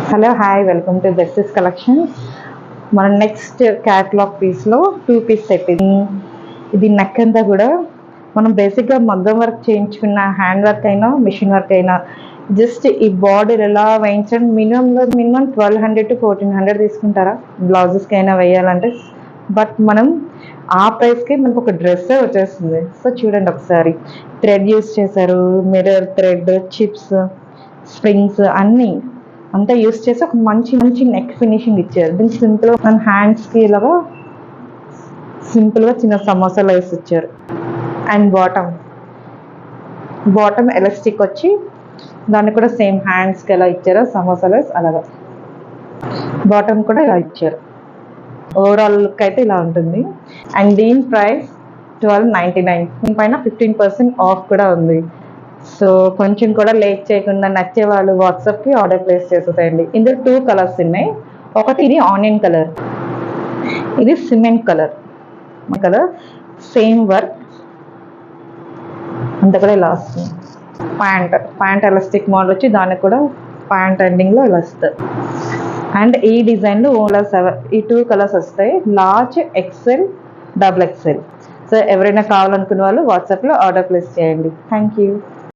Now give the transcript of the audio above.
Hello hi welcome to Bessie's collections. మన next catalogue పీస్లో 2 piece set ఇది neck అంతా కూడా మనం బేసిక్గా మగ్గం వర్క్ చేయించుకున్న హ్యాండ్ వర్క్ అయినా మిషన్ వర్క్ అయినా జస్ట్ ఈ బార్డర్ ఎలా వేయించండి. మినిమం 1200 to 1400 తీసుకుంటారా బ్లౌజెస్కి అయినా వేయాలంటే. బట్ మనం ఆ ప్రైస్కి మనకు ఒక డ్రెస్సే వచ్చేస్తుంది. సో చూడండి ఒకసారి థ్రెడ్ యూస్ చేశారు, మిర్రర్ థ్రెడ్, చిప్స్, స్ప్రింగ్స్ అన్నీ అంతా యూస్ చేసి ఒక మంచి మంచి నెక్ ఫినిషింగ్ ఇచ్చారు. దీనికి సింపుల్గా మన హ్యాండ్స్కి ఇలాగా సింపుల్గా చిన్న సమోసాలు వేసి ఇచ్చారు. అండ్ బాటమ్ ఎలాస్టిక్ వచ్చి దాన్ని కూడా సేమ్ హ్యాండ్స్కి ఎలా ఇచ్చారో సమోసాలు వేసి అలాగా బాటమ్ కూడా ఇలా ఇచ్చారు. ఓవరాల్ లుక్ అయితే ఇలా ఉంటుంది. అండ్ దీని ప్రైస్ 1299. దీనిపైన 15% ఆఫ్ కూడా ఉంది. సో కొంచెం కూడా లేట్ చేయకుండా నచ్చే వాళ్ళు వాట్సాప్కి ఆర్డర్ ప్లేస్ చేసేసేయండి. ఇందులో 2 కలర్స్ ఉన్నాయి. ఒకటి ఇది ఆనియన్ కలర్, ఇది సిమెంట్ కలర్. సేమ్ వర్క్ అంతా కూడా ఇలా వస్తుంది. ప్యాంట్ ఎలాస్టిక్ మోడల్ వచ్చి దానికి కూడా ప్యాంట్ ఎండింగ్లో ఇలా వస్తుంది. అండ్ ఈ డిజైన్లో ఈ 2 కలర్స్ వస్తాయి, large, XL, double XL. So ఎవరైనా కావాలనుకునే వాళ్ళు వాట్సాప్లో ఆర్డర్ ప్లేస్ చేయండి. Thank you.